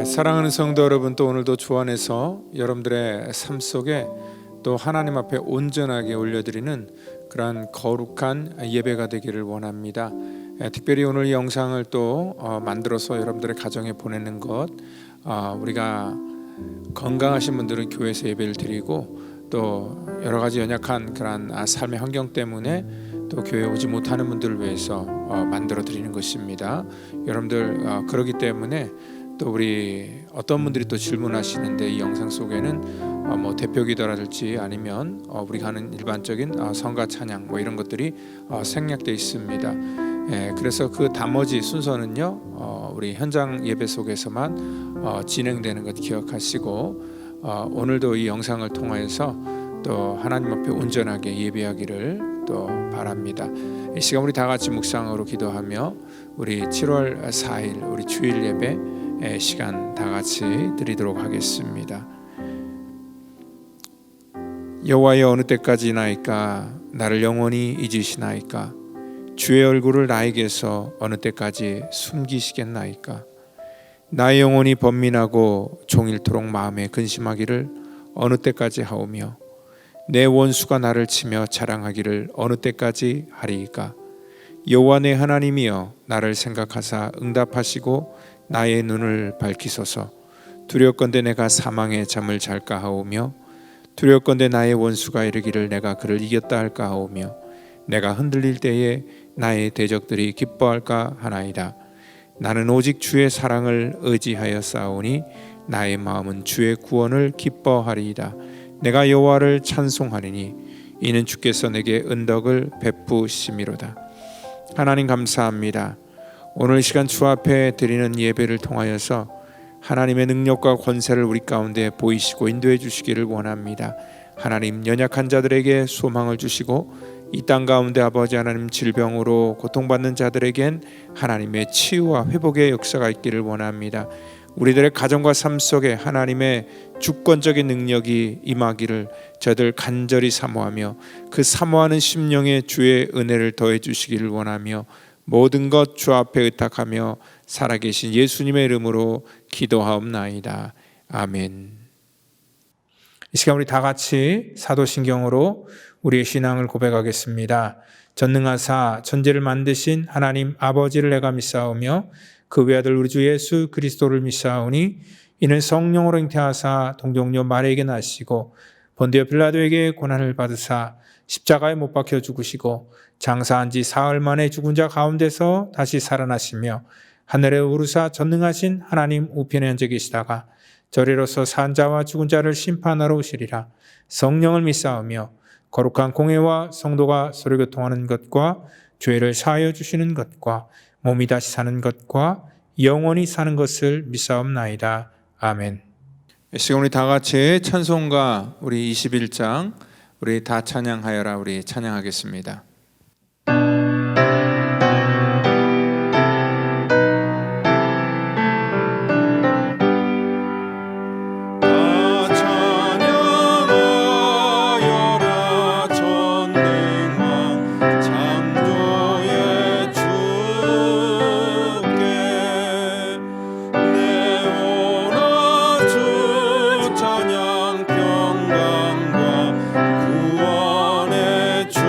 사랑하는 성도 여러분, 또 오늘도 주 안에서 여러분들의 삶 속에 또 하나님 앞에 온전하게 올려드리는 그러한 거룩한 예배가 되기를 원합니다. 특별히 오늘 이 영상을 또 만들어서 여러분들의 가정에 보내는 것, 우리가 건강하신 분들은 교회에서 예배를 드리고, 또 여러 가지 연약한 그런 삶의 환경 때문에 또 교회에 오지 못하는 분들을 위해서 만들어 드리는 것입니다. 여러분들 그러기 때문에 또 우리 어떤 분들이 또 질문하시는데, 이 영상 속에는 뭐 대표 기도라든지 아니면 우리가 하는 일반적인 성가 찬양 뭐 이런 것들이 생략되어 있습니다. 그래서 그 나머지 순서는요, 우리 현장 예배 속에서만 진행되는 것 기억하시고, 오늘도 이 영상을 통하여서 또 하나님 앞에 온전하게 예배하기를 또 바랍니다. 이 시간 우리 다 같이 묵상으로 기도하며 우리 7월 4일 우리 주일 예배 시간 다 같이 드리도록 하겠습니다. 여호와여, 어느 때까지나이까 나를 영원히 잊으시나이까? 주의 얼굴을 나에게서 어느 때까지 숨기시겠나이까? 나의 영혼이 번민하고 종일토록 마음에 근심하기를 어느 때까지 하오며, 내 원수가 나를 치며 자랑하기를 어느 때까지 하리이까? 여호와 내 하나님이여, 나를 생각하사 응답하시고 나의 눈을 밝히소서. 두렵건대 내가 사망의 잠을 잘까 하오며, 두렵건대 나의 원수가 이르기를 내가 그를 이겼다 할까 하오며, 내가 흔들릴 때에 나의 대적들이 기뻐할까 하나이다. 나는 오직 주의 사랑을 의지하여 싸우니 나의 마음은 주의 구원을 기뻐하리이다. 내가 여호와를 찬송하리니 이는 주께서 내게 은덕을 베푸심이로다. 하나님 감사합니다. 오늘 시간 주 앞에 드리는 예배를 통하여서 하나님의 능력과 권세를 우리 가운데 보이시고 인도해 주시기를 원합니다. 하나님, 연약한 자들에게 소망을 주시고 이 땅 가운데 아버지 하나님, 질병으로 고통받는 자들에겐 하나님의 치유와 회복의 역사가 있기를 원합니다. 우리들의 가정과 삶 속에 하나님의 주권적인 능력이 임하기를 저들 간절히 사모하며, 그 사모하는 심령에 주의 은혜를 더해 주시기를 원하며, 모든 것 주 앞에 의탁하며 살아계신 예수님의 이름으로 기도하옵나이다. 아멘. 이 시간 우리 다 같이 사도신경으로 우리의 신앙을 고백하겠습니다. 전능하사 천지를 만드신 하나님 아버지를 내가 믿사오며, 그 외아들 우리 주 예수 그리스도를 믿사오니, 이는 성령으로 잉태하사 동정녀 마리아에게 나시고 본디오 빌라도에게 고난을 받으사 십자가에 못 박혀 죽으시고 장사한 지 사흘 만에 죽은 자 가운데서 다시 살아나시며, 하늘에 오르사 전능하신 하나님 우편에 앉아 계시다가 저리로서 산 자와 죽은 자를 심판하러 오시리라. 성령을 믿사오며 거룩한 공회와 성도가 서로 교통하는 것과 죄를 사하여 주시는 것과 몸이 다시 사는 것과 영원히 사는 것을 믿사옵나이다. 아멘. 이 시간 우리 다 같이 찬송가 우리 21장 우리 다 찬양하여라 우리 찬양하겠습니다. 찬양 평강과 구원의 주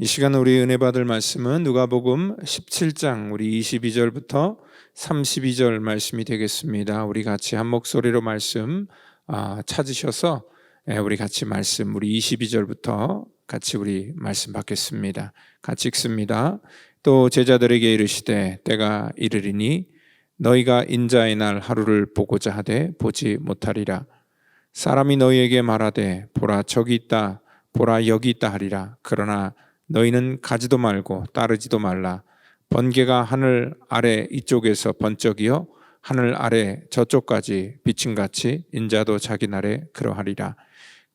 이 시간 우리 은혜 받을 말씀은 누가복음 17장 우리 22절부터 32절 말씀이 되겠습니다. 우리 같이 한 목소리로 말씀 찾으셔서 우리 같이 말씀 우리 22절부터 같이 우리 말씀 받겠습니다. 같이 읽습니다. 또 제자들에게 이르시되 때가 이르리니 너희가 인자의 날 하루를 보고자 하되 보지 못하리라. 사람이 너희에게 말하되 보라 저기 있다 보라 여기 있다 하리라. 그러나 너희는 가지도 말고 따르지도 말라. 번개가 하늘 아래 이쪽에서 번쩍이어 하늘 아래 저쪽까지 비침같이 인자도 자기 날에 그러하리라.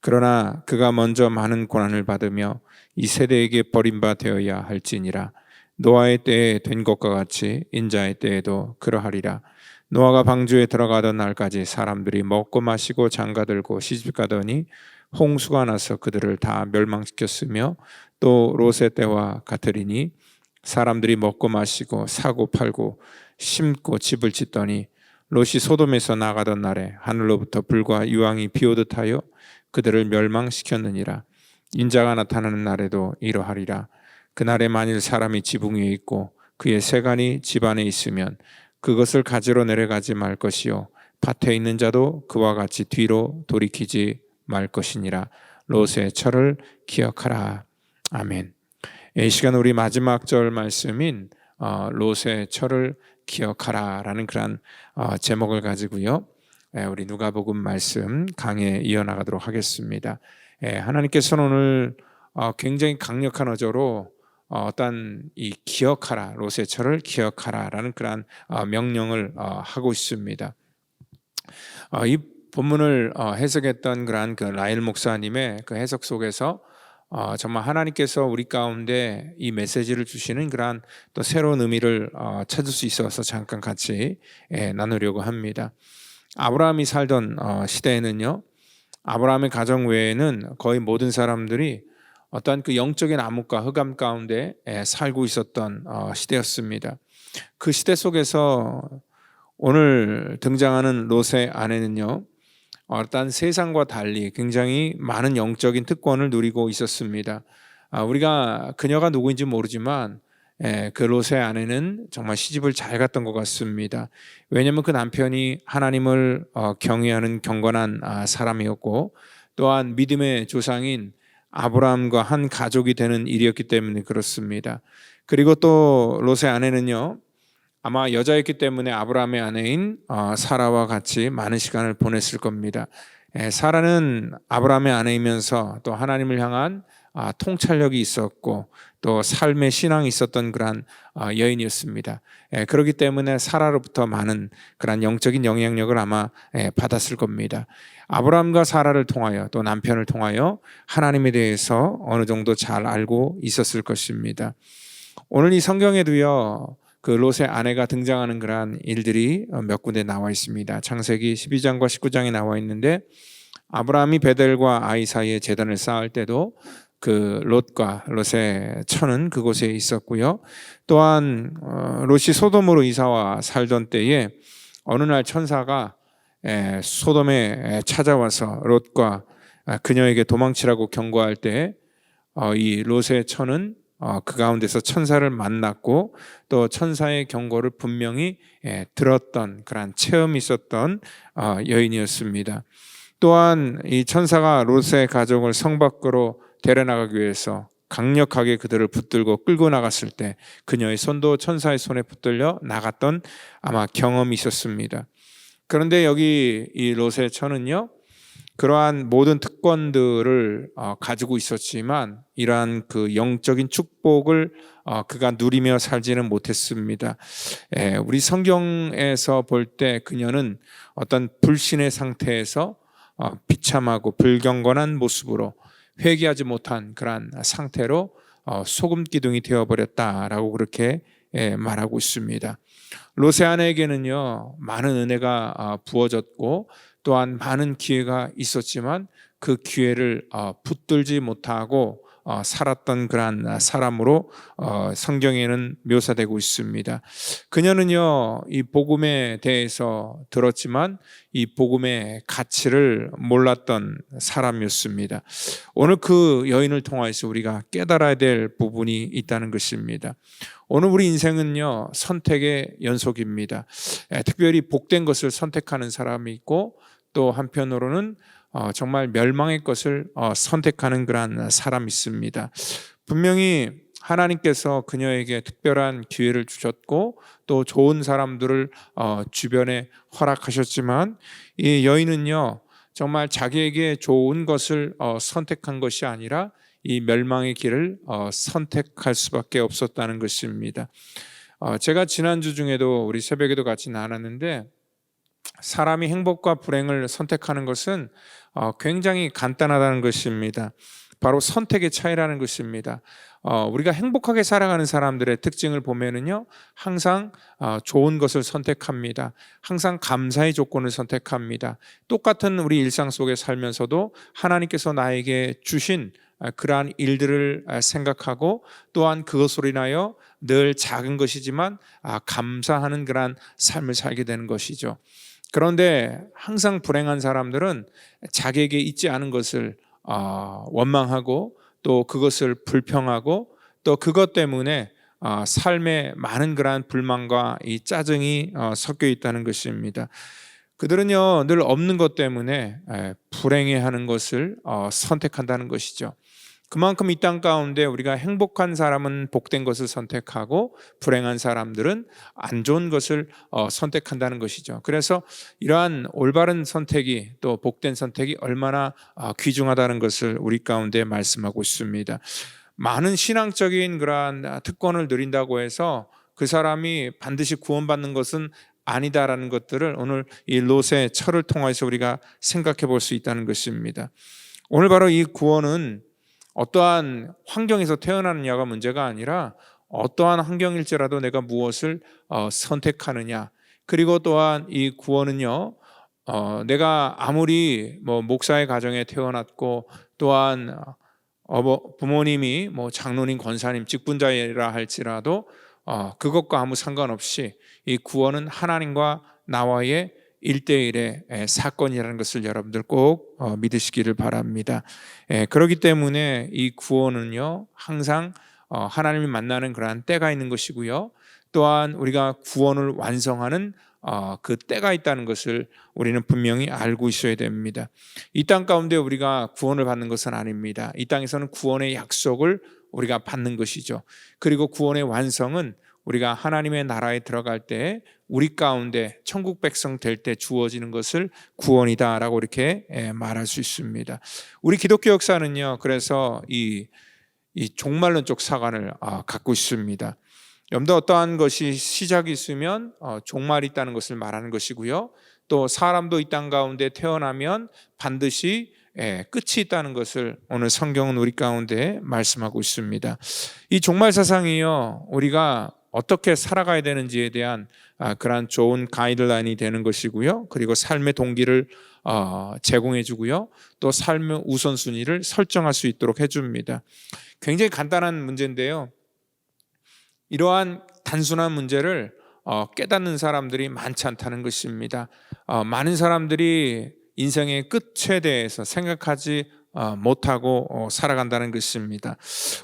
그러나 그가 먼저 많은 고난을 받으며 이 세대에게 버림바 되어야 할지니라. 노아의 때에 된 것과 같이 인자의 때에도 그러하리라. 노아가 방주에 들어가던 날까지 사람들이 먹고 마시고 장가들고 시집가더니 홍수가 나서 그들을 다 멸망시켰으며 또 롯의 때와 같으리니 사람들이 먹고 마시고 사고 팔고 심고 집을 짓더니 롯이 소돔에서 나가던 날에 하늘로부터 불과 유황이 비오듯 하여 그들을 멸망시켰느니라. 인자가 나타나는 날에도 이러하리라. 그날에 만일 사람이 지붕 위에 있고 그의 세간이 집 안에 있으면 그것을 가지러 내려가지 말 것이요 밭에 있는 자도 그와 같이 뒤로 돌이키지 말 것이니라. 롯의 철을 기억하라. 아멘. 이 시간 우리 마지막 절 말씀인 롯의 철을 기억하라라는 그런 제목을 가지고요. 우리 누가복음 말씀 강해 이어나가도록 하겠습니다. 하나님께서는 오늘 굉장히 강력한 어조로 어떤 이 기억하라 롯의 철을 기억하라라는 그런 명령을 하고 있습니다. 이 본문을 해석했던 그런 그 라일 목사님의 그 해석 속에서 정말 하나님께서 우리 가운데 이 메시지를 주시는 그런 또 새로운 의미를 찾을 수 있어서 잠깐 같이 나누려고 합니다. 아브라함이 살던 시대에는요, 아브라함의 가정 외에는 거의 모든 사람들이 어떤 그 영적인 암흑과 흑암 가운데 살고 있었던 시대였습니다. 그 시대 속에서 오늘 등장하는 롯의 아내는요, 어떤 세상과 달리 굉장히 많은 영적인 특권을 누리고 있었습니다. 우리가 그녀가 누구인지 모르지만 그 롯의 아내는 정말 시집을 잘 갔던 것 같습니다. 왜냐하면 그 남편이 하나님을 경외하는 경건한 사람이었고 또한 믿음의 조상인 아브라함과 한 가족이 되는 일이었기 때문에 그렇습니다. 그리고 또 롯의 아내는요, 아마 여자였기 때문에 아브라함의 아내인 사라와 같이 많은 시간을 보냈을 겁니다. 사라는 아브라함의 아내이면서 또 하나님을 향한 통찰력이 있었고 또 삶의 신앙이 있었던 그런 여인이었습니다. 그렇기 때문에 사라로부터 많은 그런 영적인 영향력을 아마 받았을 겁니다. 아브라함과 사라를 통하여 또 남편을 통하여 하나님에 대해서 어느 정도 잘 알고 있었을 것입니다. 오늘 이 성경에도요, 그 롯의 아내가 등장하는 그러한 일들이 몇 군데 나와 있습니다. 창세기 12장과 19장에 나와 있는데 아브라함이 베델과 아이 사이에 제단을 쌓을 때도 그 롯과 롯의 처는 그곳에 있었고요. 또한 롯이 소돔으로 이사와 살던 때에 어느 날 천사가 소돔에 찾아와서 롯과 그녀에게 도망치라고 경고할 때 이 롯의 처는 그 가운데서 천사를 만났고 또 천사의 경고를 분명히 들었던 그런 체험이 있었던 여인이었습니다. 또한 이 천사가 롯의 가족을 성 밖으로 데려나가기 위해서 강력하게 그들을 붙들고 끌고 나갔을 때 그녀의 손도 천사의 손에 붙들려 나갔던 아마 경험이 있었습니다. 그런데 여기 이 롯의 처는요, 그러한 모든 특권들을 가지고 있었지만 이러한 그 영적인 축복을 그가 누리며 살지는 못했습니다. 우리 성경에서 볼 때 그녀는 어떤 불신의 상태에서 비참하고 불경건한 모습으로 회개하지 못한 그러한 상태로 소금 기둥이 되어버렸다라고 그렇게 말하고 있습니다. 롯의 아내에게는요, 많은 은혜가 부어졌고 또한 많은 기회가 있었지만 그 기회를 붙들지 못하고 살았던 그러한 사람으로 성경에는 묘사되고 있습니다. 그녀는요, 이 복음에 대해서 들었지만 이 복음의 가치를 몰랐던 사람이었습니다. 오늘 그 여인을 통해서 우리가 깨달아야 될 부분이 있다는 것입니다. 오늘 우리 인생은요, 선택의 연속입니다. 특별히 복된 것을 선택하는 사람이 있고, 또 한편으로는 정말 멸망의 것을 선택하는 그러한 사람이 있습니다. 분명히 하나님께서 그녀에게 특별한 기회를 주셨고 또 좋은 사람들을 주변에 허락하셨지만, 이 여인은요, 정말 자기에게 좋은 것을 선택한 것이 아니라 이 멸망의 길을 선택할 수밖에 없었다는 것입니다. 제가 지난주 중에도 우리 새벽에도 같이 나눴는데, 사람이 행복과 불행을 선택하는 것은 굉장히 간단하다는 것입니다. 바로 선택의 차이라는 것입니다. 우리가 행복하게 살아가는 사람들의 특징을 보면은요, 항상 좋은 것을 선택합니다. 항상 감사의 조건을 선택합니다. 똑같은 우리 일상 속에 살면서도 하나님께서 나에게 주신 그러한 일들을 생각하고, 또한 그것으로 인하여 늘 작은 것이지만 감사하는 그러한 삶을 살게 되는 것이죠. 그런데 항상 불행한 사람들은 자기에게 있지 않은 것을 원망하고, 또 그것을 불평하고, 또 그것 때문에 삶에 많은 그러한 불만과 이 짜증이 섞여 있다는 것입니다. 그들은요, 늘 없는 것 때문에 불행해하는 것을 선택한다는 것이죠. 그만큼 이 땅 가운데 우리가 행복한 사람은 복된 것을 선택하고, 불행한 사람들은 안 좋은 것을 선택한다는 것이죠. 그래서 이러한 올바른 선택이, 또 복된 선택이 얼마나 귀중하다는 것을 우리 가운데 말씀하고 있습니다. 많은 신앙적인 그러한 특권을 누린다고 해서 그 사람이 반드시 구원받는 것은 아니다라는 것들을 오늘 이 롯의 철을 통해서 우리가 생각해 볼 수 있다는 것입니다. 오늘 바로 이 구원은 어떠한 환경에서 태어나느냐가 문제가 아니라, 어떠한 환경일지라도 내가 무엇을 선택하느냐, 그리고 또한 이 구원은요, 내가 아무리 목사의 가정에 태어났고, 또한 부모님이 장로님, 권사님, 직분자라 할지라도 그것과 아무 상관없이 이 구원은 하나님과 나와의 1대1의 사건이라는 것을 여러분들 꼭 믿으시기를 바랍니다. 그렇기 때문에 이 구원은요, 항상 하나님이 만나는 그러한 때가 있는 것이고요, 또한 우리가 구원을 완성하는 그 때가 있다는 것을 우리는 분명히 알고 있어야 됩니다. 이 땅 가운데 우리가 구원을 받는 것은 아닙니다. 이 땅에서는 구원의 약속을 우리가 받는 것이죠. 그리고 구원의 완성은 우리가 하나님의 나라에 들어갈 때, 우리 가운데 천국 백성 될 때 주어지는 것을 구원이다라고 이렇게 말할 수 있습니다. 우리 기독교 역사는요, 그래서 이 종말론적 사관을 갖고 있습니다. 여러분들, 어떠한 것이 시작이 있으면 종말이 있다는 것을 말하는 것이고요, 또 사람도 이 땅 가운데 태어나면 반드시 끝이 있다는 것을 오늘 성경은 우리 가운데 말씀하고 있습니다. 이 종말 사상이요, 우리가 어떻게 살아가야 되는지에 대한 그러한 좋은 가이드라인이 되는 것이고요, 그리고 삶의 동기를 제공해 주고요, 또 삶의 우선순위를 설정할 수 있도록 해줍니다. 굉장히 간단한 문제인데요, 이러한 단순한 문제를 깨닫는 사람들이 많지 않다는 것입니다. 많은 사람들이 인생의 끝에 대해서 생각하지 못하고 살아간다는 것입니다.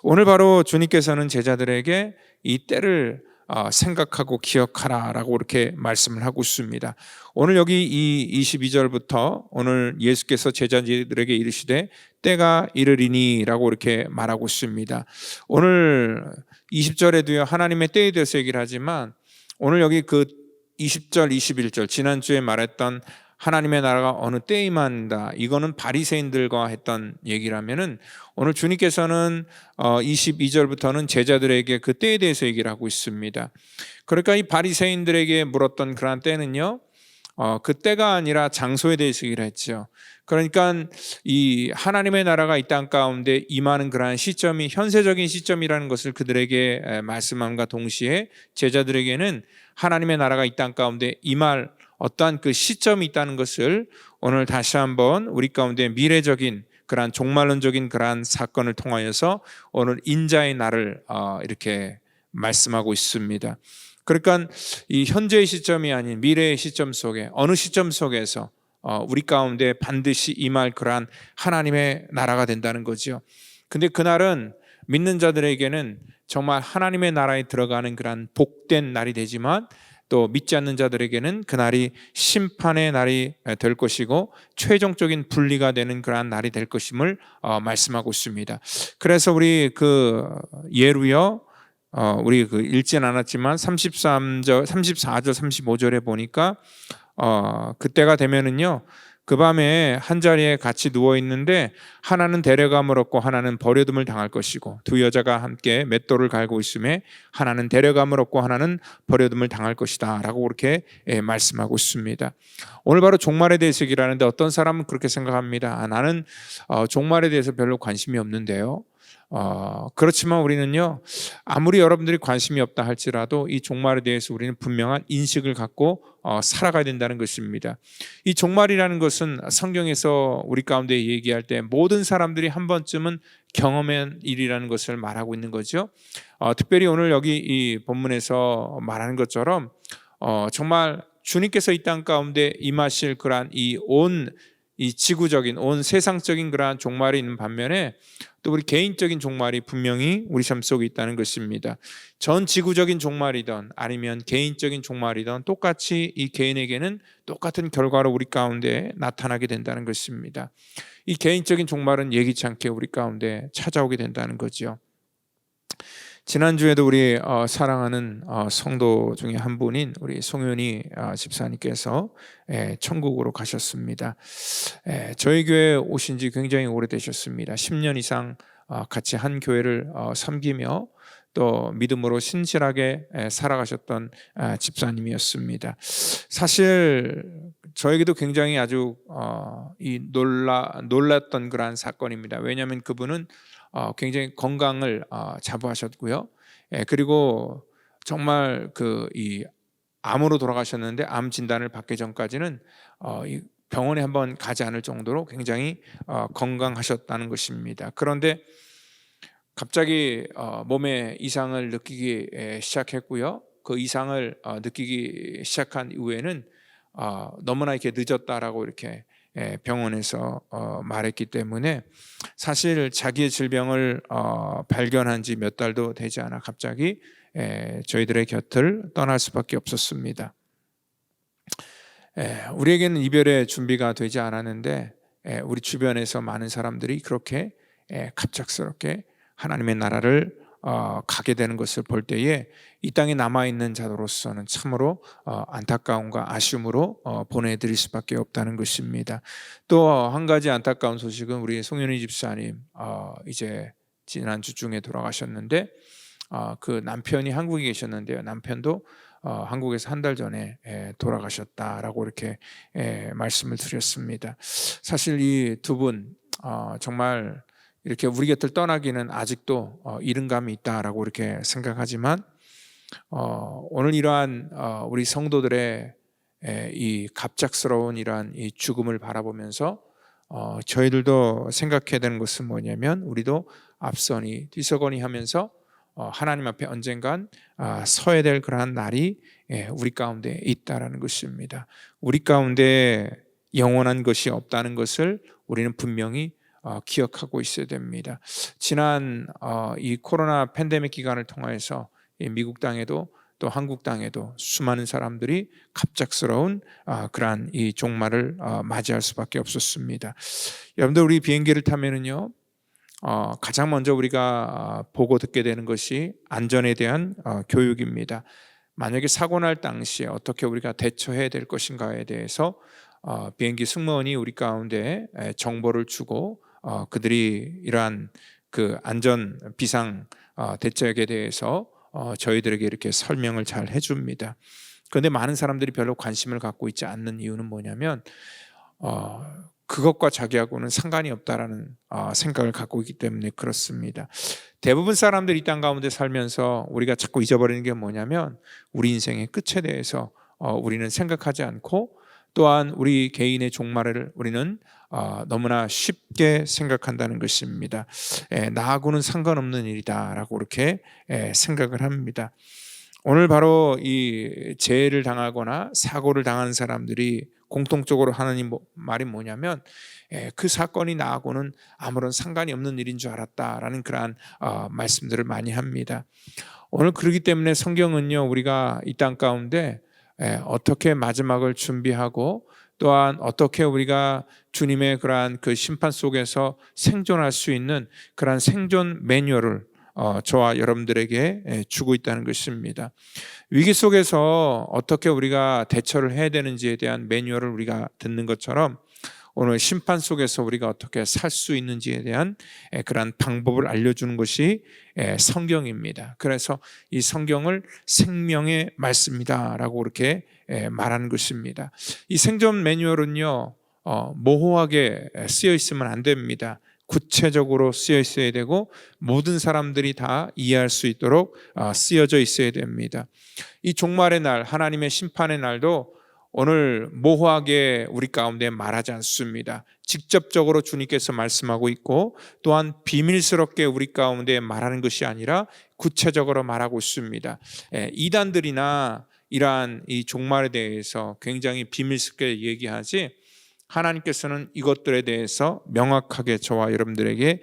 오늘 바로 주님께서는 제자들에게 이 때를 생각하고 기억하라라고 이렇게 말씀을 하고 있습니다. 오늘 여기 이 22절부터 오늘 예수께서 제자들에게 이르시되 때가 이르리니라고 이렇게 말하고 있습니다. 오늘 20절에도요, 하나님의 때에 대해서 얘기를 하지만, 오늘 여기 그 20절, 21절, 지난주에 말했던 하나님의 나라가 어느 때에 임한다, 이거는 바리새인들과 했던 얘기라면은, 오늘 주님께서는 22절부터는 제자들에게 그 때에 대해서 얘기를 하고 있습니다. 그러니까 이 바리새인들에게 물었던 그러한 때는요, 그 때가 아니라 장소에 대해서 얘기를 했죠. 그러니까 이 하나님의 나라가 이 땅 가운데 임하는 그러한 시점이 현세적인 시점이라는 것을 그들에게 말씀함과 동시에, 제자들에게는 하나님의 나라가 이 땅 가운데 임할 어떠한 그 시점이 있다는 것을 오늘 다시 한번 우리 가운데 미래적인 그러한 종말론적인 그러한 사건을 통하여서 오늘 인자의 날을 이렇게 말씀하고 있습니다. 그러니까 이 현재의 시점이 아닌 미래의 시점 속에 어느 시점 속에서 우리 가운데 반드시 임할 그러한 하나님의 나라가 된다는 거죠. 근데 그날은 믿는 자들에게는 정말 하나님의 나라에 들어가는 그러한 복된 날이 되지만 또 믿지 않는 자들에게는 그날이 심판의 날이 될 것이고 최종적인 분리가 되는 그러한 날이 될 것임을 말씀하고 있습니다. 그래서 우리 그 예루여 우리 그 읽진 않았지만 34절 35절에 보니까 그때가 되면은요, 그 밤에 한 자리에 같이 누워 있는데 하나는 데려감을 얻고 하나는 버려둠을 당할 것이고 두 여자가 함께 맷돌을 갈고 있음에 하나는 데려감을 얻고 하나는 버려둠을 당할 것이다 라고 그렇게 말씀하고 있습니다. 오늘 바로 종말에 대해서 얘기를 하는데 어떤 사람은 그렇게 생각합니다. 나는 종말에 대해서 별로 관심이 없는데요, 그렇지만 우리는요, 아무리 여러분들이 관심이 없다 할지라도 이 종말에 대해서 우리는 분명한 인식을 갖고 살아가야 된다는 것입니다. 이 종말이라는 것은 성경에서 우리 가운데 얘기할 때 모든 사람들이 한 번쯤은 경험한 일이라는 것을 말하고 있는 거죠. 특별히 오늘 여기 이 본문에서 말하는 것처럼 정말 주님께서 이 땅 가운데 임하실 그러한 이 지구적인 온 세상적인 그러한 종말이 있는 반면에 또 우리 개인적인 종말이 분명히 우리 삶 속에 있다는 것입니다. 전 지구적인 종말이든 아니면 개인적인 종말이든 똑같이 이 개인에게는 똑같은 결과로 우리 가운데 나타나게 된다는 것입니다. 이 개인적인 종말은 예기치 않게 우리 가운데 찾아오게 된다는 거죠. 지난주에도 우리 사랑하는 성도 중에 한 분인 우리 송윤희 집사님께서 천국으로 가셨습니다. 저희 교회에 오신 지 굉장히 오래되셨습니다. 10년 이상 같이 한 교회를 섬기며 또 믿음으로 신실하게 살아가셨던 집사님이었습니다. 사실 저에게도 굉장히 아주 놀랐던 그러한 사건입니다. 왜냐하면 그분은 굉장히 건강을 자부하셨고요. 그리고 정말 이 암으로 돌아가셨는데 암 진단을 받기 전까지는 이 병원에 한번 가지 않을 정도로 굉장히 건강하셨다는 것입니다. 그런데 갑자기 몸에 이상을 느끼기 시작했고요. 그 이상을 느끼기 시작한 이후에는 너무나 이렇게 늦었다라고 이렇게 병원에서 말했기 때문에 사실 자기의 질병을 발견한 지 몇 달도 되지 않아 갑자기 저희들의 곁을 떠날 수밖에 없었습니다. 우리에게는 이별의 준비가 되지 않았는데 우리 주변에서 많은 사람들이 그렇게 갑작스럽게 하나님의 나라를 가게 되는 것을 볼 때에 이 땅에 남아있는 자로서는 참으로 안타까움과 아쉬움으로 보내드릴 수밖에 없다는 것입니다. 또 한 가지 안타까운 소식은 우리 송윤희 집사님 이제 지난주 중에 돌아가셨는데 그 남편이 한국에 계셨는데요, 남편도 한국에서 한 달 전에 돌아가셨다라고 이렇게 말씀을 드렸습니다. 사실 이 두 분 정말 이렇게 우리 곁을 떠나기는 아직도 이른 감이 있다라고 이렇게 생각하지만 오늘 이러한 우리 성도들의 이 갑작스러운 이러한 이 죽음을 바라보면서 저희들도 생각해야 되는 것은 뭐냐면 우리도 앞서니 뒤서거니 하면서 하나님 앞에 언젠간 서야 될 그러한 날이 우리 가운데 있다라는 것입니다. 우리 가운데 영원한 것이 없다는 것을 우리는 분명히 기억하고 있어야 됩니다. 지난 이 코로나 팬데믹 기간을 통해서 미국 땅에도 또 한국 땅에도 수많은 사람들이 갑작스러운 그러한 이 종말을 맞이할 수밖에 없었습니다. 여러분들 우리 비행기를 타면은요, 가장 먼저 우리가 보고 듣게 되는 것이 안전에 대한 교육입니다. 만약에 사고 날 당시에 어떻게 우리가 대처해야 될 것인가에 대해서 비행기 승무원이 우리 가운데 정보를 주고 그들이 이러한 그 안전 비상 대책에 대해서 저희들에게 이렇게 설명을 잘 해줍니다. 그런데 많은 사람들이 별로 관심을 갖고 있지 않는 이유는 뭐냐면 그것과 자기하고는 상관이 없다라는 생각을 갖고 있기 때문에 그렇습니다. 대부분 사람들이 이 땅 가운데 살면서 우리가 자꾸 잊어버리는 게 뭐냐면 우리 인생의 끝에 대해서 우리는 생각하지 않고 또한 우리 개인의 종말을 우리는 너무나 쉽게 생각한다는 것입니다. 나하고는 상관없는 일이다라고 그렇게 생각을 합니다. 오늘 바로 이 재해를 당하거나 사고를 당하는 사람들이 공통적으로 하는 말이 뭐냐면 그 사건이 나하고는 아무런 상관이 없는 일인 줄 알았다라는 그러한 말씀들을 많이 합니다. 오늘 그렇기 때문에 성경은요, 우리가 이 땅 가운데 어떻게 마지막을 준비하고 또한 어떻게 우리가 주님의 그러한 그 심판 속에서 생존할 수 있는 그러한 생존 매뉴얼을 저와 여러분들에게 주고 있다는 것입니다. 위기 속에서 어떻게 우리가 대처를 해야 되는지에 대한 매뉴얼을 우리가 듣는 것처럼 오늘 심판 속에서 우리가 어떻게 살 수 있는지에 대한 그러한 방법을 알려주는 것이 성경입니다. 그래서 이 성경을 생명의 말씀이다라고 그렇게 말하는 것입니다. 이 생존 매뉴얼은요, 모호하게 쓰여 있으면 안 됩니다. 구체적으로 쓰여 있어야 되고 모든 사람들이 다 이해할 수 있도록 쓰여져 있어야 됩니다. 이 종말의 날, 하나님의 심판의 날도 오늘 모호하게 우리 가운데 말하지 않습니다. 직접적으로 주님께서 말씀하고 있고 또한 비밀스럽게 우리 가운데 말하는 것이 아니라 구체적으로 말하고 있습니다. 이단들이나 이러한 이 종말에 대해서 굉장히 비밀스럽게 얘기하지, 하나님께서는 이것들에 대해서 명확하게 저와 여러분들에게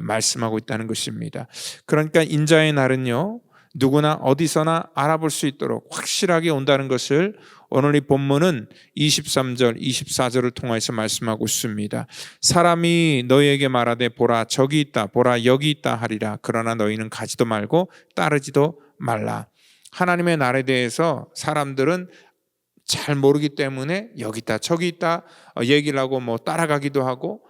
말씀하고 있다는 것입니다. 그러니까 인자의 날은요, 누구나 어디서나 알아볼 수 있도록 확실하게 온다는 것을 오늘 이 본문은 23절, 24절을 통해서 말씀하고 있습니다. 사람이 너희에게 말하되 보라 저기 있다, 보라 여기 있다 하리라. 그러나 너희는 가지도 말고 따르지도 말라. 하나님의 날에 대해서 사람들은 잘 모르기 때문에 여기 있다 저기 있다 얘기를 하고 따라가기도 하고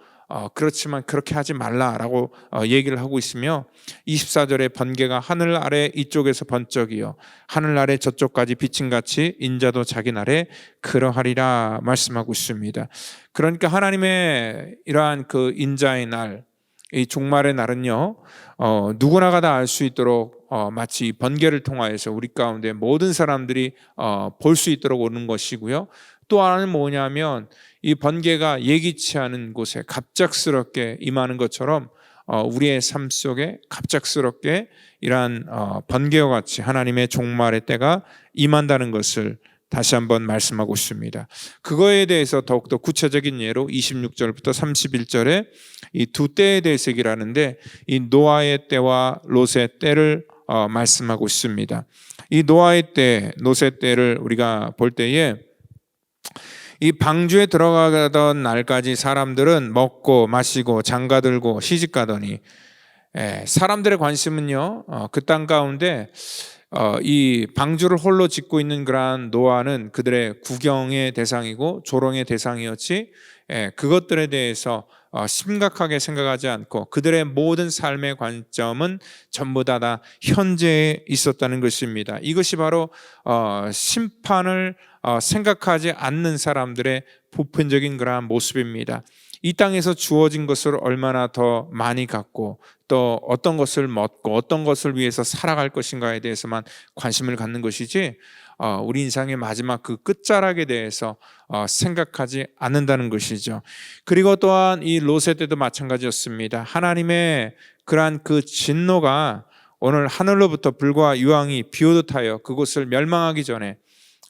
그렇지만 그렇게 하지 말라라고 얘기를 하고 있으며 24절에 번개가 하늘 아래 이쪽에서 번쩍이요 하늘 아래 저쪽까지 비침같이 인자도 자기 날에 그러하리라 말씀하고 있습니다. 그러니까 하나님의 이러한 그 인자의 날, 이 종말의 날은요, 누구나가 다 알 수 있도록 마치 번개를 통하여서 우리 가운데 모든 사람들이 볼 수 있도록 오는 것이고요. 또 하나는 뭐냐면 이 번개가 예기치 않은 곳에 갑작스럽게 임하는 것처럼 우리의 삶 속에 갑작스럽게 이러한 번개와 같이 하나님의 종말의 때가 임한다는 것을 다시 한번 말씀하고 있습니다. 그거에 대해서 더욱더 구체적인 예로 26절부터 31절에 이 두 때에 대해서 얘기를 하는데 이 노아의 때와 롯의 때를 말씀하고 있습니다. 이 노아의 때, 롯의 때를 우리가 볼 때에 이 방주에 들어가던 날까지 사람들은 먹고 마시고 장가들고 시집가더니 사람들의 관심은요, 그 땅 가운데 이 방주를 홀로 짓고 있는 그러한 노아는 그들의 구경의 대상이고 조롱의 대상이었지, 그것들에 대해서 심각하게 생각하지 않고 그들의 모든 삶의 관점은 전부 다 현재에 있었다는 것입니다. 이것이 바로 심판을 생각하지 않는 사람들의 보편적인 그러한 모습입니다. 이 땅에서 주어진 것을 얼마나 더 많이 갖고 또 어떤 것을 먹고 어떤 것을 위해서 살아갈 것인가에 대해서만 관심을 갖는 것이지 우리 인생의 마지막 그 끝자락에 대해서 생각하지 않는다는 것이죠. 그리고 또한 이 롯의 때도 마찬가지였습니다. 하나님의 그러한 그 진노가 오늘 하늘로부터 불과 유황이 비오듯 하여 그곳을 멸망하기 전에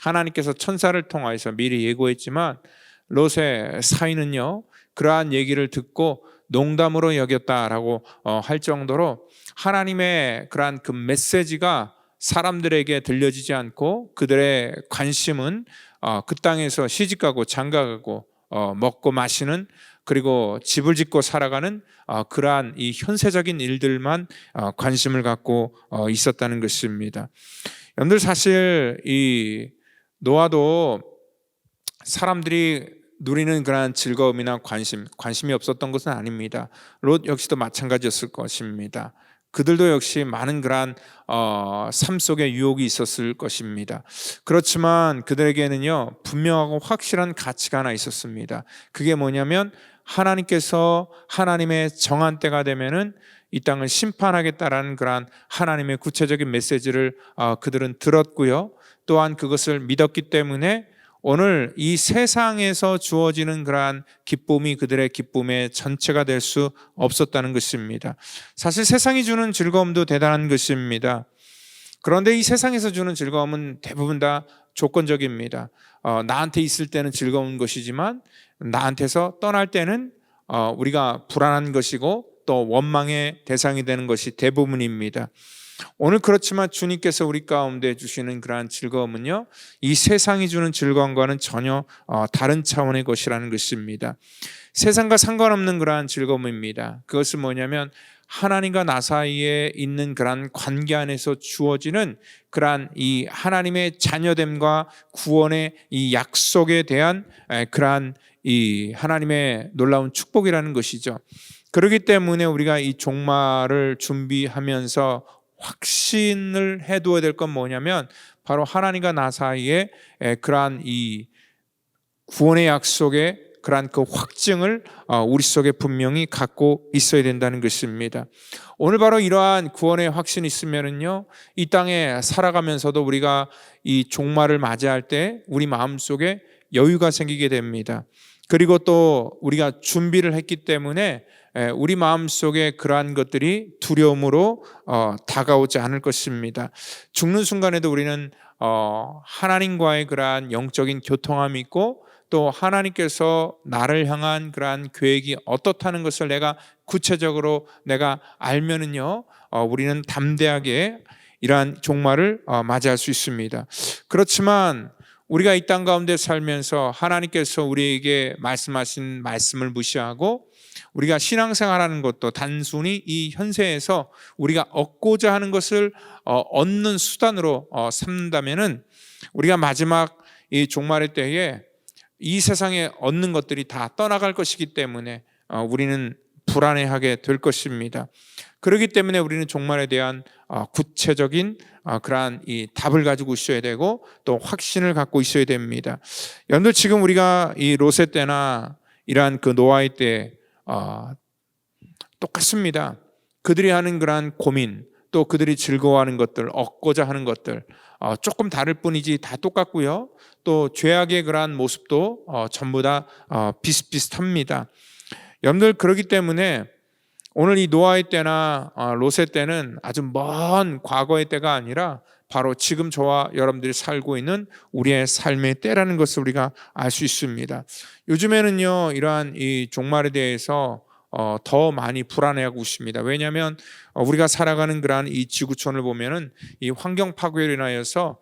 하나님께서 천사를 통하여서 미리 예고했지만 롯의 사위는요, 그러한 얘기를 듣고 농담으로 여겼다라고 할 정도로 하나님의 그러한 그 메시지가 사람들에게 들려지지 않고 그들의 관심은 그 땅에서 시집가고 장가가고 먹고 마시는, 그리고 집을 짓고 살아가는 그러한 이 현세적인 일들만 관심을 갖고 있었다는 것입니다. 여러분들 사실 이 노아도 사람들이 누리는 그러한 즐거움이나 관심이 없었던 것은 아닙니다. 롯 역시도 마찬가지였을 것입니다. 그들도 역시 많은 그러한 삶 속에 유혹이 있었을 것입니다. 그렇지만 그들에게는요, 분명하고 확실한 가치가 하나 있었습니다. 그게 뭐냐면 하나님께서 하나님의 정한 때가 되면은 이 땅을 심판하겠다라는 그러한 하나님의 구체적인 메시지를 그들은 들었고요. 또한 그것을 믿었기 때문에 오늘 이 세상에서 주어지는 그러한 기쁨이 그들의 기쁨의 전체가 될 수 없었다는 것입니다. 사실 세상이 주는 즐거움도 대단한 것입니다. 그런데 이 세상에서 주는 즐거움은 대부분 다 조건적입니다. 나한테 있을 때는 즐거운 것이지만 나한테서 떠날 때는 우리가 불안한 것이고 또 원망의 대상이 되는 것이 대부분입니다. 오늘 그렇지만 주님께서 우리 가운데 주시는 그러한 즐거움은요, 이 세상이 주는 즐거움과는 전혀 다른 차원의 것이라는 것입니다. 세상과 상관없는 그러한 즐거움입니다. 그것은 뭐냐면 하나님과 나 사이에 있는 그러한 관계 안에서 주어지는 그러한 이 하나님의 자녀됨과 구원의 이 약속에 대한 그러한 이 하나님의 놀라운 축복이라는 것이죠. 그렇기 때문에 우리가 이 종말을 준비하면서 확신을 해두어야 될 건 뭐냐면 바로 하나님과 나 사이에 그러한 이 구원의 약속의 그러한 그 확증을 우리 속에 분명히 갖고 있어야 된다는 것입니다. 오늘 바로 이러한 구원의 확신이 있으면은요, 이 땅에 살아가면서도 우리가 이 종말을 맞이할 때 우리 마음속에 여유가 생기게 됩니다. 그리고 또 우리가 준비를 했기 때문에 우리 마음속에 그러한 것들이 두려움으로 다가오지 않을 것입니다. 죽는 순간에도 우리는 하나님과의 그러한 영적인 교통함이 있고 또 하나님께서 나를 향한 그러한 계획이 어떻다는 것을 내가 구체적으로 내가 알면은요, 우리는 담대하게 이러한 종말을 맞이할 수 있습니다. 그렇지만 우리가 이 땅 가운데 살면서 하나님께서 우리에게 말씀하신 말씀을 무시하고 우리가 신앙생활하는 것도 단순히 이 현세에서 우리가 얻고자 하는 것을 얻는 수단으로 삼는다면은 우리가 마지막 이 종말의 때에 이 세상에 얻는 것들이 다 떠나갈 것이기 때문에 우리는 불안해하게 될 것입니다. 그렇기 때문에 우리는 종말에 대한 구체적인 그러한 이 답을 가지고 있어야 되고 또 확신을 갖고 있어야 됩니다. 여러분들 지금 우리가 이 롯의 때나 이러한 그 노아의 때 똑같습니다. 그들이 하는 그러한 고민 또 그들이 즐거워하는 것들 얻고자 하는 것들 조금 다를 뿐이지 다 똑같고요. 또 죄악의 그러한 모습도 전부 다 비슷비슷합니다. 여러분들 그렇기 때문에 오늘 이 노아의 때나 롯의 때는 아주 먼 과거의 때가 아니라 바로 지금 저와 여러분들이 살고 있는 우리의 삶의 때라는 것을 우리가 알 수 있습니다. 요즘에는요, 이러한 이 종말에 대해서 더 많이 불안해하고 있습니다. 왜냐하면 우리가 살아가는 그러한 이 지구촌을 보면은 이 환경 파괴로 인하여서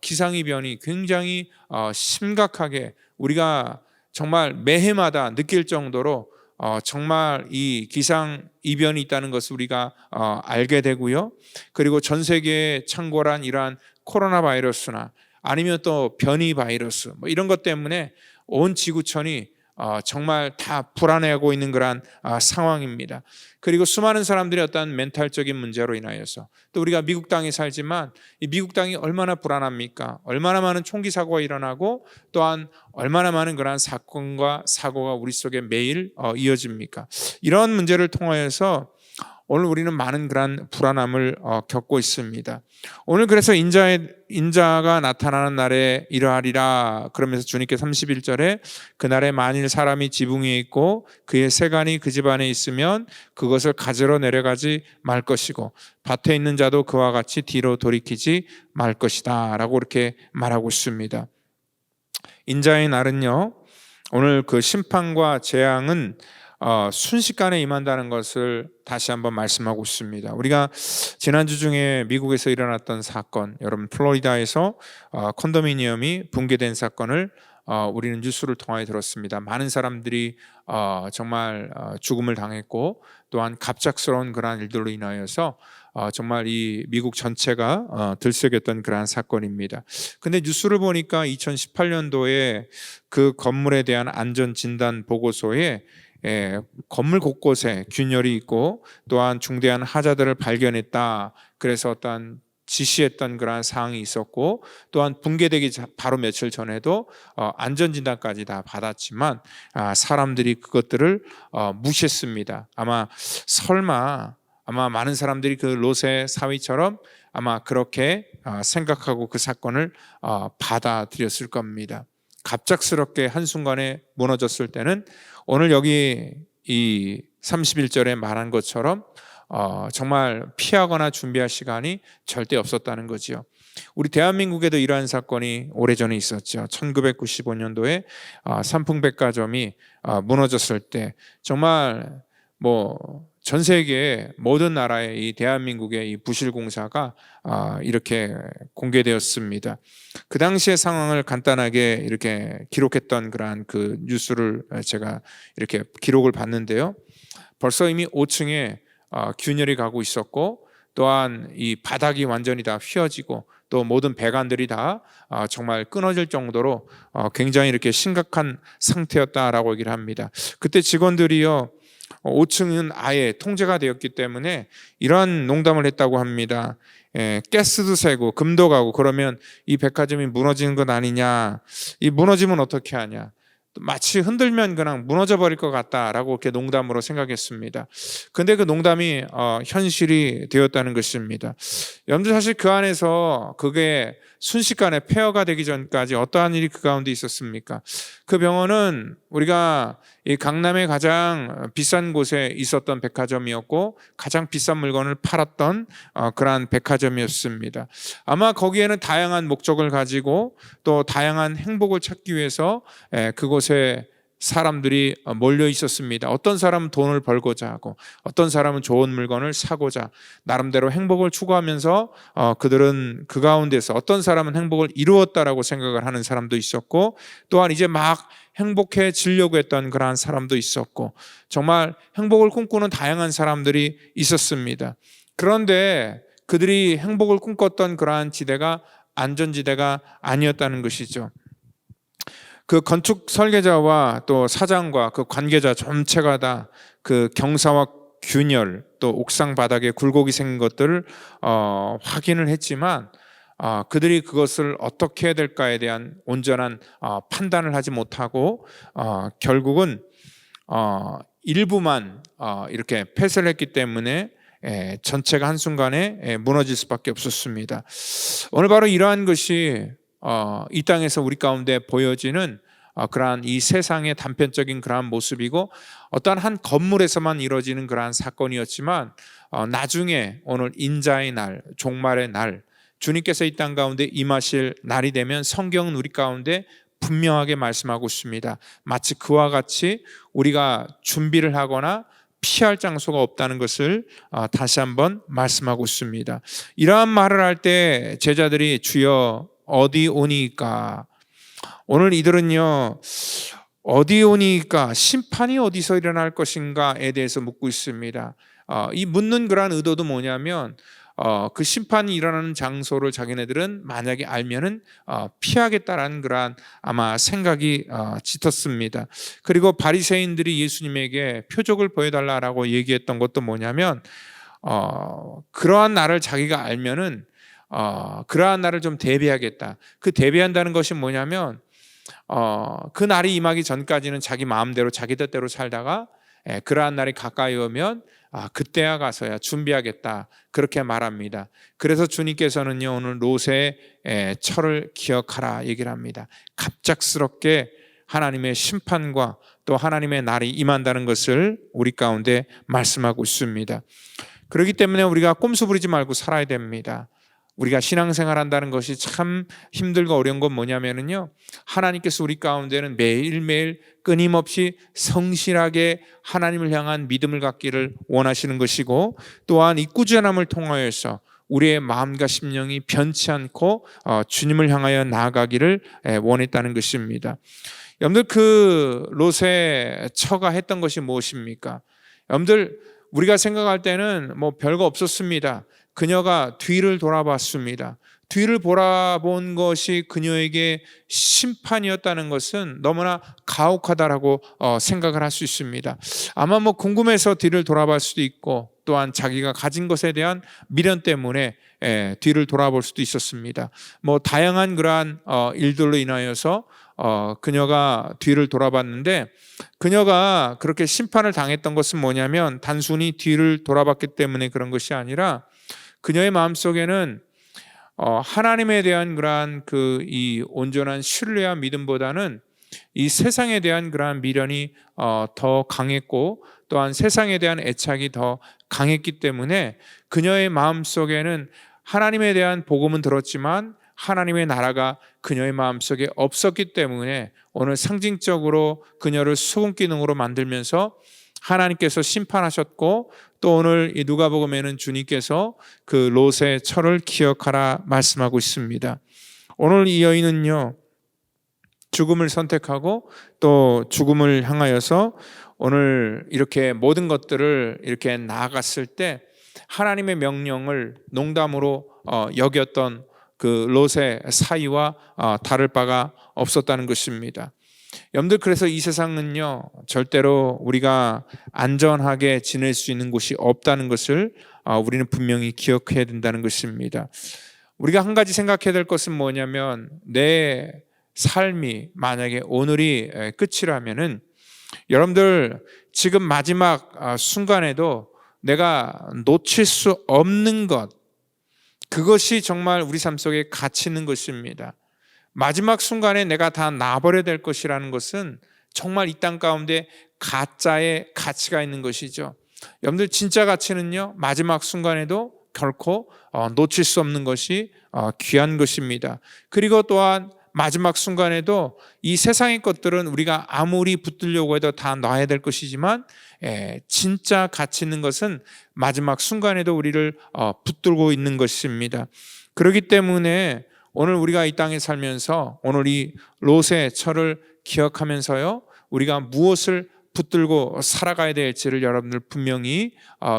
기상이변이 굉장히 심각하게 우리가 정말 매해마다 느낄 정도로 정말 이 기상 이변이 있다는 것을 우리가 알게 되고요. 그리고 전 세계에 창궐한 이러한 코로나 바이러스나 아니면 또 변이 바이러스 뭐 이런 것 때문에 온 지구촌이 정말 다 불안해하고 있는 그러한 상황입니다. 그리고 수많은 사람들이 어떤 멘탈적인 문제로 인하여서 또 우리가 미국 땅에 살지만 이 미국 땅이 얼마나 불안합니까? 얼마나 많은 총기 사고가 일어나고 또한 얼마나 많은 그러한 사건과 사고가 우리 속에 매일 이어집니까? 이런 문제를 통하여서 오늘 우리는 많은 그런 불안함을 겪고 있습니다. 오늘 그래서 인자가 나타나는 날에 이러하리라 그러면서 주님께 31절에 그날에 만일 사람이 지붕 위에 있고 그의 세간이 그 집 안에 있으면 그것을 가지러 내려가지 말 것이고 밭에 있는 자도 그와 같이 뒤로 돌이키지 말 것이다 라고 이렇게 말하고 있습니다. 인자의 날은요, 오늘 그 심판과 재앙은 순식간에 임한다는 것을 다시 한번 말씀하고 있습니다. 우리가 지난주 중에 미국에서 일어났던 사건, 여러분 플로리다에서 컨도미니엄이 붕괴된 사건을 우리는 뉴스를 통하여 들었습니다. 많은 사람들이 정말 죽음을 당했고 또한 갑작스러운 그러한 일들로 인하여서 정말 이 미국 전체가 들썩였던 그러한 사건입니다. 근데 뉴스를 보니까 2018년도에 그 건물에 대한 안전 진단 보고서에 건물 곳곳에 균열이 있고 또한 중대한 하자들을 발견했다. 그래서 어떤 지시했던 그러한 사항이 있었고 또한 붕괴되기 바로 며칠 전에도 안전진단까지 다 받았지만 사람들이 그것들을 무시했습니다. 아마 많은 사람들이 그 롯의 사위처럼 아마 그렇게 생각하고 그 사건을 받아들였을 겁니다. 갑작스럽게 한순간에 무너졌을 때는 오늘 여기 이 31절에 말한 것처럼 정말 피하거나 준비할 시간이 절대 없었다는 거지요. 우리 대한민국에도 이러한 사건이 오래전에 있었죠. 1995년도에 삼풍백화점이 무너졌을 때 정말 전 세계 모든 나라의 이 대한민국의 이 부실공사가 이렇게 공개되었습니다. 그 당시의 상황을 간단하게 이렇게 기록했던 그러한 그 뉴스를 제가 이렇게 기록을 봤는데요. 벌써 이미 5층에 균열이 가고 있었고, 또한 이 바닥이 완전히 다 휘어지고 또 모든 배관들이 다 정말 끊어질 정도로 굉장히 이렇게 심각한 상태였다라고 얘기를 합니다. 그때 직원들이요, 5층은 아예 통제가 되었기 때문에 이러한 농담을 했다고 합니다. 가스도 새고 금도 가고 그러면 이 백화점이 무너지는 것 아니냐, 이 무너지면 어떻게 하냐, 마치 흔들면 그냥 무너져 버릴 것 같다라고 이렇게 농담으로 생각했습니다. 근데 그 농담이 현실이 되었다는 것입니다. 여러분들 사실 그 안에서 그게 순식간에 폐허가 되기 전까지 어떠한 일이 그 가운데 있었습니까? 그 병원은 우리가 이 강남의 가장 비싼 곳에 있었던 백화점이었고 가장 비싼 물건을 팔았던 그러한 백화점이었습니다. 아마 거기에는 다양한 목적을 가지고 또 다양한 행복을 찾기 위해서 그곳에 사람들이 몰려 있었습니다. 어떤 사람은 돈을 벌고자 하고 어떤 사람은 좋은 물건을 사고자 나름대로 행복을 추구하면서 그들은 그 가운데서 어떤 사람은 행복을 이루었다라고 생각을 하는 사람도 있었고, 또한 이제 막 행복해지려고 했던 그러한 사람도 있었고, 정말 행복을 꿈꾸는 다양한 사람들이 있었습니다. 그런데 그들이 행복을 꿈꿨던 그러한 지대가 안전지대가 아니었다는 것이죠. 그 건축 설계자와 또 사장과 그 관계자 전체가 다 그 경사와 균열 또 옥상 바닥에 굴곡이 생긴 것들을 확인을 했지만 그들이 그것을 어떻게 해야 될까에 대한 온전한 판단을 하지 못하고 결국은 일부만 이렇게 폐쇄를 했기 때문에 전체가 한순간에 무너질 수밖에 없었습니다. 오늘 바로 이러한 것이 이 땅에서 우리 가운데 보여지는 그러한 이 세상의 단편적인 그러한 모습이고, 어떠한 한 건물에서만 이루어지는 그러한 사건이었지만 나중에 오늘 인자의 날, 종말의 날, 주님께서 이 땅 가운데 임하실 날이 되면 성경은 우리 가운데 분명하게 말씀하고 있습니다. 마치 그와 같이 우리가 준비를 하거나 피할 장소가 없다는 것을 다시 한번 말씀하고 있습니다. 이러한 말을 할 때 제자들이 주여 어디 오니까, 오늘 이들은요 어디 오니까 심판이 어디서 일어날 것인가에 대해서 묻고 있습니다. 이 묻는 그러한 의도도 뭐냐면 그 심판이 일어나는 장소를 자기네들은 만약에 알면은 피하겠다라는 그러한 아마 생각이 짙었습니다. 그리고 바리새인들이 예수님에게 표적을 보여달라라고 얘기했던 것도 뭐냐면 그러한 날을 자기가 알면은 그러한 날을 좀 대비하겠다. 그 대비한다는 것이 뭐냐면 그 날이 임하기 전까지는 자기 마음대로 자기 뜻대로 살다가 그러한 날이 가까이 오면 그때야 가서야 준비하겠다, 그렇게 말합니다. 그래서 주님께서는요 오늘 롯의 철을 기억하라 얘기를 합니다. 갑작스럽게 하나님의 심판과 또 하나님의 날이 임한다는 것을 우리 가운데 말씀하고 있습니다. 그렇기 때문에 우리가 꼼수 부리지 말고 살아야 됩니다. 우리가 신앙생활 한다는 것이 참 힘들고 어려운 건 뭐냐면요, 하나님께서 우리 가운데는 매일매일 끊임없이 성실하게 하나님을 향한 믿음을 갖기를 원하시는 것이고, 또한 이 꾸준함을 통하여서 우리의 마음과 심령이 변치 않고 주님을 향하여 나아가기를 원했다는 것입니다. 여러분들 그 롯의 처가 했던 것이 무엇입니까? 여러분들 우리가 생각할 때는 뭐 별거 없었습니다. 그녀가 뒤를 돌아봤습니다. 뒤를 돌아본 것이 그녀에게 심판이었다는 것은 너무나 가혹하다라고 생각을 할 수 있습니다. 아마 뭐 궁금해서 뒤를 돌아볼 수도 있고, 또한 자기가 가진 것에 대한 미련 때문에 뒤를 돌아볼 수도 있었습니다. 뭐 다양한 그러한 일들로 인하여서 그녀가 뒤를 돌아봤는데, 그녀가 그렇게 심판을 당했던 것은 뭐냐면 단순히 뒤를 돌아봤기 때문에 그런 것이 아니라 그녀의 마음속에는 하나님에 대한 그러한 이 온전한 신뢰와 믿음보다는 이 세상에 대한 그러한 미련이 더 강했고, 또한 세상에 대한 애착이 더 강했기 때문에 그녀의 마음속에는 하나님에 대한 복음은 들었지만 하나님의 나라가 그녀의 마음속에 없었기 때문에 오늘 상징적으로 그녀를 수금기둥으로 만들면서 하나님께서 심판하셨고, 또 오늘 이 누가복음에는 주님께서 그 롯의 철을 기억하라 말씀하고 있습니다. 오늘 이 여인은요, 죽음을 선택하고 또 죽음을 향하여서 오늘 이렇게 모든 것들을 이렇게 나아갔을 때 하나님의 명령을 농담으로 여겼던 그 롯의 사이와 다를 바가 없었다는 것입니다. 여러분들, 그래서 이 세상은요, 절대로 우리가 안전하게 지낼 수 있는 곳이 없다는 것을 우리는 분명히 기억해야 된다는 것입니다. 우리가 한 가지 생각해야 될 것은 뭐냐면, 내 삶이 만약에 오늘이 끝이라면은 여러분들 지금 마지막 순간에도 내가 놓칠 수 없는 것, 그것이 정말 우리 삶 속에 가치 있는 것입니다. 마지막 순간에 내가 다 놔버려야 될 것이라는 것은 정말 이 땅 가운데 가짜의 가치가 있는 것이죠. 여러분들, 진짜 가치는요, 마지막 순간에도 결코 놓칠 수 없는 것이 귀한 것입니다. 그리고 또한 마지막 순간에도 이 세상의 것들은 우리가 아무리 붙들려고 해도 다 놔야 될 것이지만, 진짜 가치 있는 것은 마지막 순간에도 우리를 붙들고 있는 것입니다. 그렇기 때문에 오늘 우리가 이 땅에 살면서 오늘 이 롯의 철을 기억하면서요, 우리가 무엇을 붙들고 살아가야 될지를 여러분들 분명히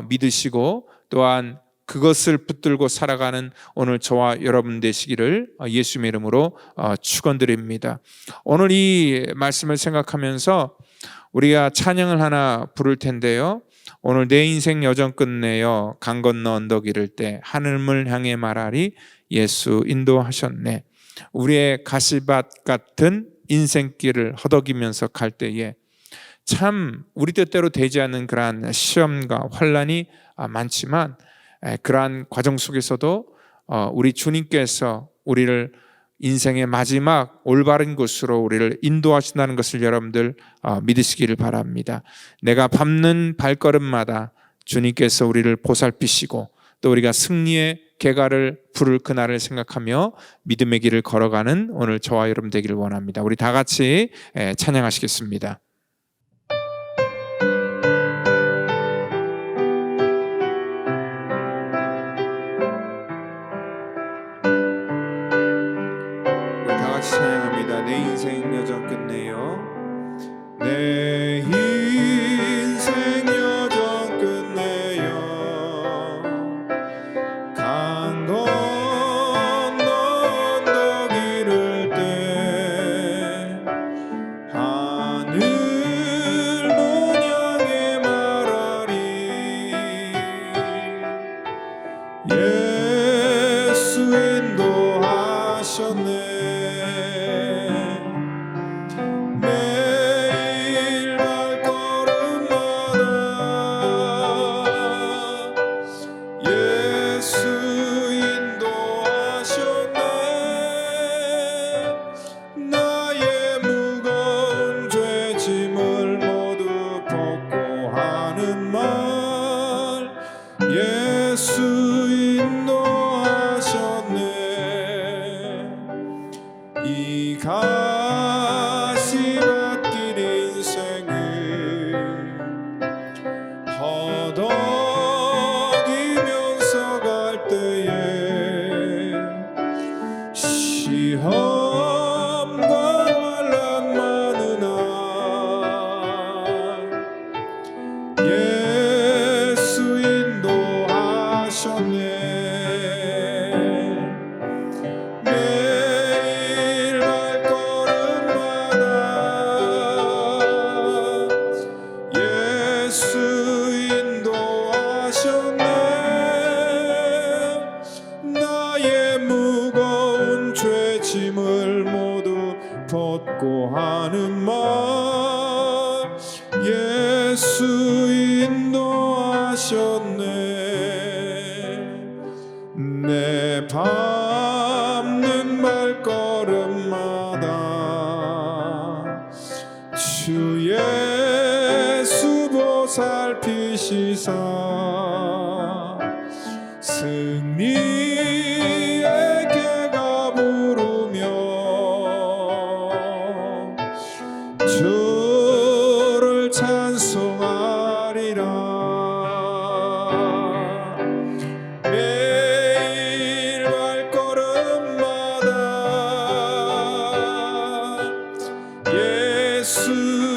믿으시고, 또한 그것을 붙들고 살아가는 오늘 저와 여러분 되시기를 예수님의 이름으로 축원드립니다. 오늘 이 말씀을 생각하면서 우리가 찬양을 하나 부를 텐데요, 오늘 내 인생 여정 끝내어 강 건너 언덕 이를 때 하늘을 향해 말하리 예수 인도하셨네. 우리의 가시밭 같은 인생길을 허덕이면서 갈 때에 참 우리 뜻대로 되지 않는 그러한 시험과 환난이 많지만, 그러한 과정 속에서도 우리 주님께서 우리를 인생의 마지막 올바른 곳으로 우리를 인도하신다는 것을 여러분들 믿으시기를 바랍니다. 내가 밟는 발걸음마다 주님께서 우리를 보살피시고, 또 우리가 승리의 개가를 부를 그날을 생각하며 믿음의 길을 걸어가는 오늘 저와 여러분 되기를 원합니다. 우리 다 같이 찬양하시겠습니다. 찬양합니다. 내 인생 여정 끝내요. 내 인생 여정 끝내요. 강 건너 언덕 이를 때 하늘 문 향해 말하리 예수 인도하셨네. 이 가시밭길 인생을 허덕이면서 갈 때에 시험과 환난 많으나 예수 인도하셨네. 짐을 모두 벗고 하는 말 예수 인도하셨네. 내 발 승리의 개가 부르며 주를 찬송하리라. 매일 발걸음마다 예수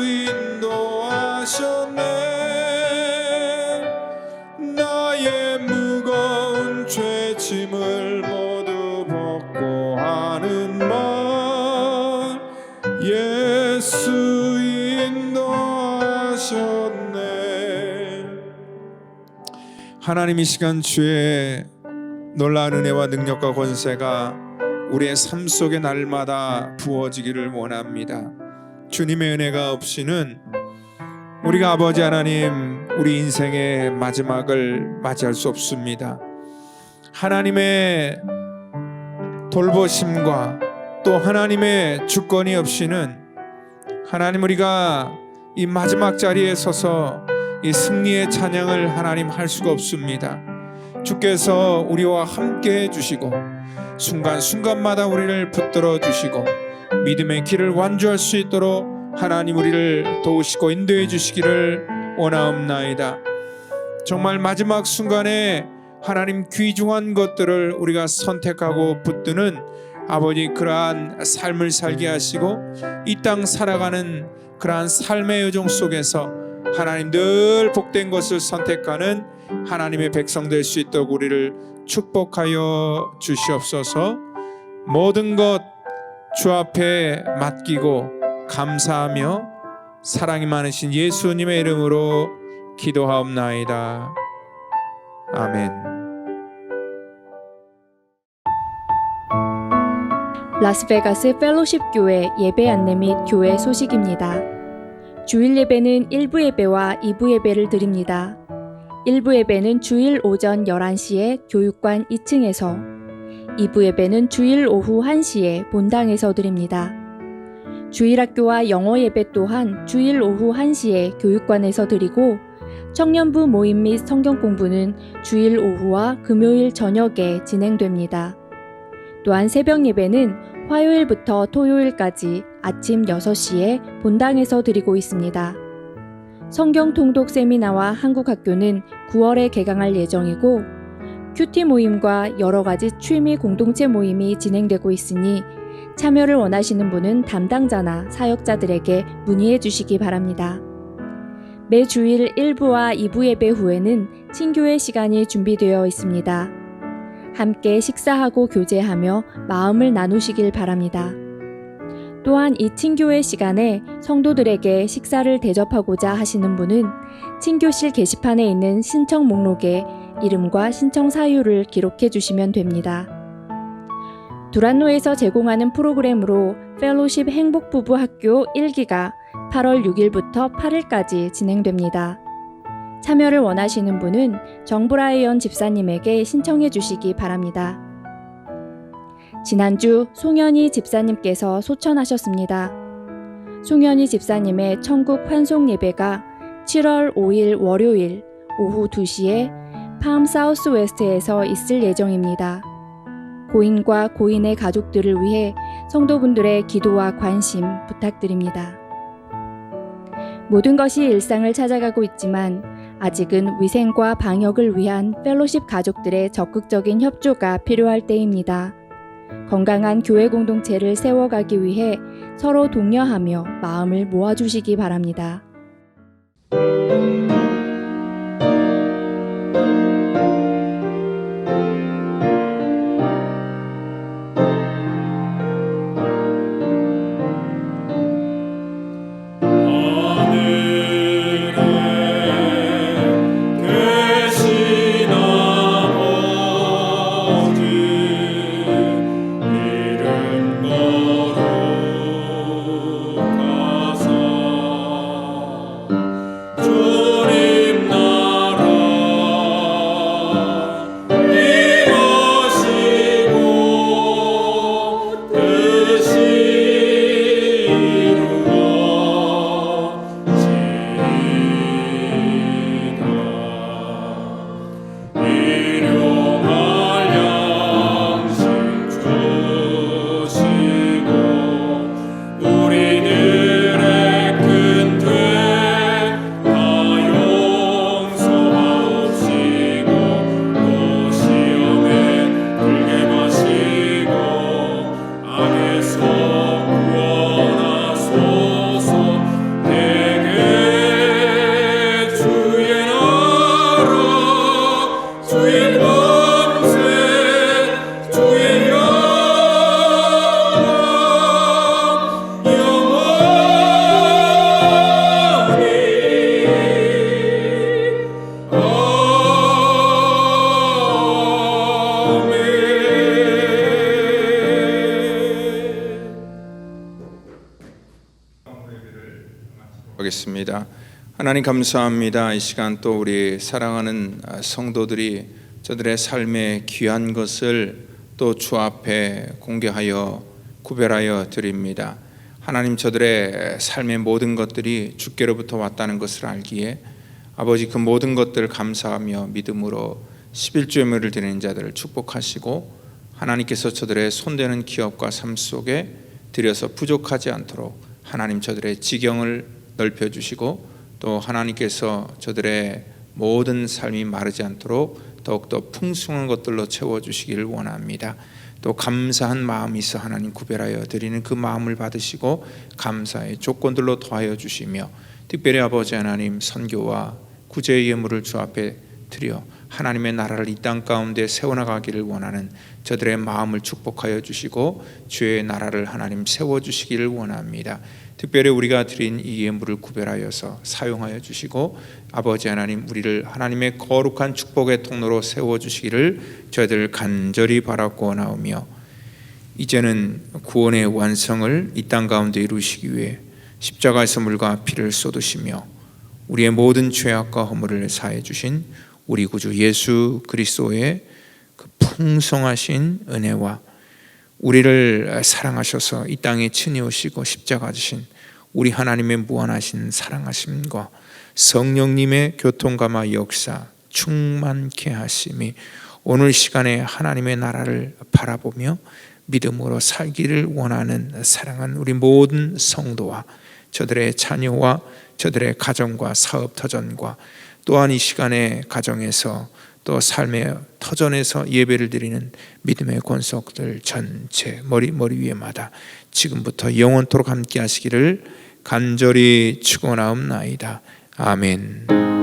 인도하셨네. 나의 무거운 죄짐을 모두 벗고 하는 말 예수 인도하셨네. 하나님, 이 시간 주의 놀라운 은혜와 능력과 권세가 우리의 삶 속에 날마다 부어지기를 원합니다. 주님의 은혜가 없이는 우리가 아버지 하나님, 우리 인생의 마지막을 맞이할 수 없습니다. 하나님의 돌보심과 또 하나님의 주권이 없이는 하나님, 우리가 이 마지막 자리에 서서 이 승리의 찬양을 하나님 할 수가 없습니다. 주께서 우리와 함께 해주시고 순간순간마다 우리를 붙들어 주시고 믿음의 길을 완주할 수 있도록 하나님 우리를 도우시고 인도해 주시기를 원하옵나이다. 정말 마지막 순간에 하나님 귀중한 것들을 우리가 선택하고 붙드는 아버지, 그러한 삶을 살게 하시고 이 땅 살아가는 그러한 삶의 여정 속에서 하나님 늘 복된 것을 선택하는 하나님의 백성 될 수 있도록 우리를 축복하여 주시옵소서. 모든 것 주 앞에 맡기고 감사하며 사랑이 많으신 예수님의 이름으로 기도하옵나이다. 아멘. 라스베가스 펠로십 교회 예배 안내 및 교회 소식입니다. 주일 예배는 1부 예배와 2부 예배를 드립니다. 1부 예배는 주일 오전 11시에 교육관 2층에서, 2부 예배는 주일 오후 1시에 본당에서 드립니다. 주일학교와 영어 예배 또한 주일 오후 1시에 교육관에서 드리고, 청년부 모임 및 성경 공부는 주일 오후와 금요일 저녁에 진행됩니다. 또한 새벽 예배는 화요일부터 토요일까지 아침 6시에 본당에서 드리고 있습니다. 성경 통독 세미나와 한국학교는 9월에 개강할 예정이고, 큐티 모임과 여러 가지 취미 공동체 모임이 진행되고 있으니 참여를 원하시는 분은 담당자나 사역자들에게 문의해 주시기 바랍니다. 매 주일 1부와 2부 예배 후에는 친교회 시간이 준비되어 있습니다. 함께 식사하고 교제하며 마음을 나누시길 바랍니다. 또한 이 친교회 시간에 성도들에게 식사를 대접하고자 하시는 분은 친교실 게시판에 있는 신청 목록에 이름과 신청 사유를 기록해 주시면 됩니다. 두란노에서 제공하는 프로그램으로 펠로십 행복부부 학교 1기가 8월 6일부터 8일까지 진행됩니다. 참여를 원하시는 분은 정브라이언 집사님에게 신청해 주시기 바랍니다. 지난주 송현희 집사님께서 소천하셨습니다. 송현희 집사님의 천국 환송 예배가 7월 5일 월요일 오후 2시에 팜 사우스 웨스트에서 있을 예정입니다. 고인과 고인의 가족들을 위해 성도분들의 기도와 관심 부탁드립니다. 모든 것이 일상을 찾아가고 있지만 아직은 위생과 방역을 위한 펠로십 가족들의 적극적인 협조가 필요할 때입니다. 건강한 교회 공동체를 세워가기 위해 서로 독려하며 마음을 모아주시기 바랍니다. 주님 기도하겠습니다. 하나님 감사합니다. 이 시간 또 우리 사랑하는 성도들이 저들의 삶의 귀한 것을 또 주 앞에 공개하여 구별하여 드립니다. 하나님, 저들의 삶의 모든 것들이 주께로부터 왔다는 것을 알기에 아버지, 그 모든 것들을 감사하며 믿음으로 11조의 드리는 자들을 축복하시고, 하나님께서 저들의 손대는 기업과 삶 속에 들여서 부족하지 않도록 하나님 저들의 지경을 넓혀주시고, 또 하나님께서 저들의 모든 삶이 마르지 않도록 더욱더 풍성한 것들로 채워주시기를 원합니다. 또 감사한 마음이 있어 하나님 구별하여 드리는 그 마음을 받으시고 감사의 조건들로 더하여 주시며, 특별히 아버지 하나님, 선교와 구제의 예물을 주 앞에 드려 하나님의 나라를 이 땅 가운데 세워나가기를 원하는 저들의 마음을 축복하여 주시고 주의 나라를 하나님 세워주시기를 원합니다. 특별히 우리가 드린 이 예물을 구별하여서 사용하여 주시고, 아버지 하나님, 우리를 하나님의 거룩한 축복의 통로로 세워주시기를 저희들 간절히 바라고 원하오며, 이제는 구원의 완성을 이 땅 가운데 이루시기 위해 십자가에서 물과 피를 쏟으시며 우리의 모든 죄악과 허물을 사해 주신 우리 구주 예수 그리스도의 그 풍성하신 은혜와 우리를 사랑하셔서 이 땅에 친히 오시고 십자가 지신 우리 하나님의 무한하신 사랑하심과 성령님의 교통감화 역사 충만케 하심이 오늘 시간에 하나님의 나라를 바라보며 믿음으로 살기를 원하는 사랑한 우리 모든 성도와 저들의 자녀와 저들의 가정과 사업 터전과 또한 이 시간에 가정에서 또 삶의 터전에서 예배를 드리는 믿음의 권속들 전체 머리 위에마다 지금부터 영원토록 함께 하시기를 간절히 축원하옵나이다. 아멘.